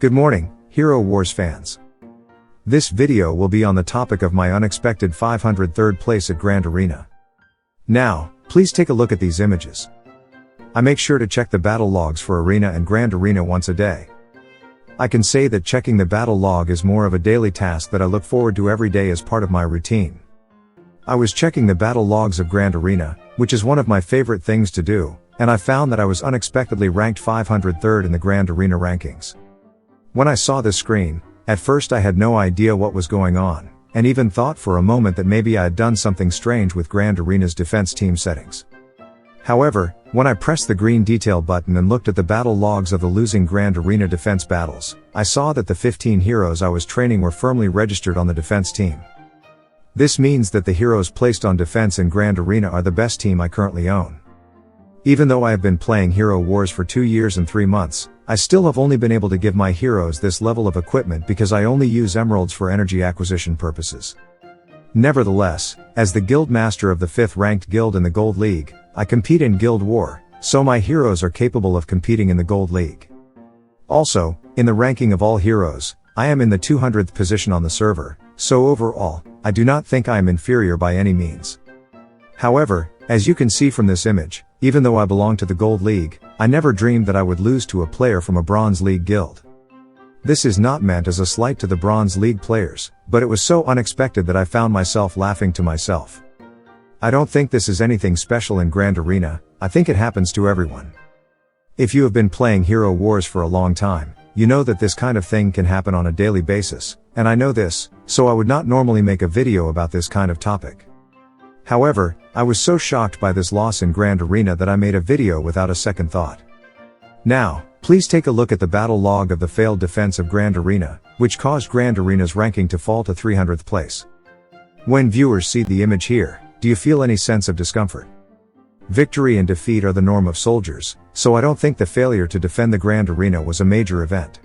Good morning, Hero Wars fans. This video will be on the topic of my unexpected 503rd place at Grand Arena. Now, please take a look at these images. I make sure to check the battle logs for Arena and Grand Arena once a day. I can say that checking the battle log is more of a daily task that I look forward to every day as part of my routine. I was checking the battle logs of Grand Arena, which is one of my favorite things to do, and I found that I was unexpectedly ranked 503rd in the Grand Arena rankings. When I saw this screen, at first I had no idea what was going on, and even thought for a moment that maybe I had done something strange with Grand Arena's defense team settings. However, when I pressed the green detail button and looked at the battle logs of the losing Grand Arena defense battles, I saw that the 15 heroes I was training were firmly registered on the defense team. This means that the heroes placed on defense in Grand Arena are the best team I currently own. Even though I have been playing Hero Wars for 2 years and 3 months, I still have only been able to give my heroes this level of equipment because I only use emeralds for energy acquisition purposes. Nevertheless, as the guild master of the 5th ranked guild in the Gold League, I compete in Guild War, so my heroes are capable of competing in the Gold League. Also, in the ranking of all heroes, I am in the 200th position on the server, so overall, I do not think I am inferior by any means. However, as you can see from this image, even though I belong to the Gold League, I never dreamed that I would lose to a player from a Bronze League guild. This is not meant as a slight to the Bronze League players, but it was so unexpected that I found myself laughing to myself. I don't think this is anything special in Grand Arena, I think it happens to everyone. If you have been playing Hero Wars for a long time, you know that this kind of thing can happen on a daily basis, and I know this, so I would not normally make a video about this kind of topic. However, I was so shocked by this loss in Grand Arena that I made a video without a second thought. Now, please take a look at the battle log of the failed defense of Grand Arena, which caused Grand Arena's ranking to fall to 300th place. When viewers see the image here, do you feel any sense of discomfort? Victory and defeat are the norm of soldiers, so I don't think the failure to defend the Grand Arena was a major event.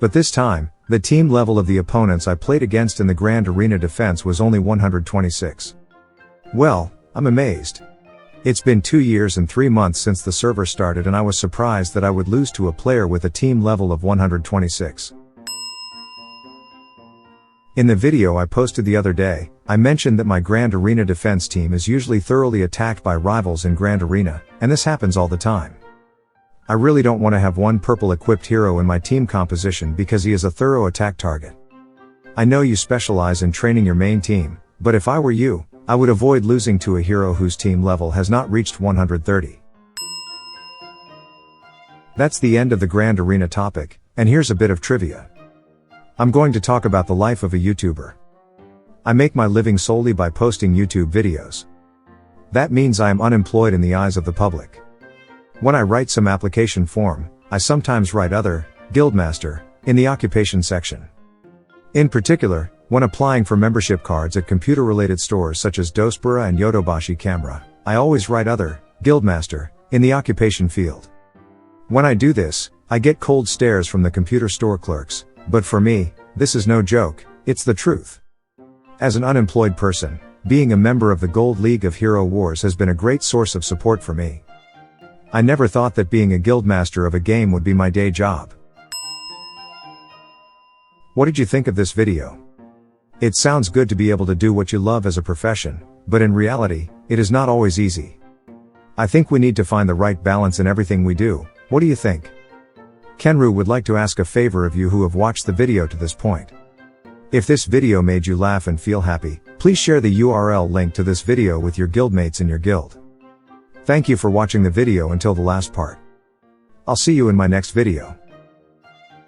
But this time, the team level of the opponents I played against in the Grand Arena defense was only 126. Well, I'm amazed. It's been 2 years and 3 months since the server started and I was surprised that I would lose to a player with a team level of 126. In the video I posted the other day, I mentioned that my Grand Arena defense team is usually thoroughly attacked by rivals in Grand Arena, and this happens all the time. I really don't want to have one purple equipped hero in my team composition because he is a thorough attack target. I know you specialize in training your main team, but if I were you, I would avoid losing to a hero whose team level has not reached 130. That's the end of the Grand Arena topic, and here's a bit of trivia. I'm going to talk about the life of a YouTuber. I make my living solely by posting YouTube videos. That means I am unemployed in the eyes of the public. When I write some application form, I sometimes write other, Guildmaster, in the occupation section. In particular, when applying for membership cards at computer-related stores such as Dospera and Yodobashi Camera, I always write other, Guildmaster, in the occupation field. When I do this, I get cold stares from the computer store clerks, but for me, this is no joke, it's the truth. As an unemployed person, being a member of the Gold League of Hero Wars has been a great source of support for me. I never thought that being a guildmaster of a game would be my day job. What did you think of this video? It sounds good to be able to do what you love as a profession, but in reality, it is not always easy. I think we need to find the right balance in everything we do. What do you think? Kenru would like to ask a favor of you who have watched the video to this point. If this video made you laugh and feel happy, please share the URL link to this video with your guildmates in your guild. Thank you for watching the video until the last part. I'll see you in my next video.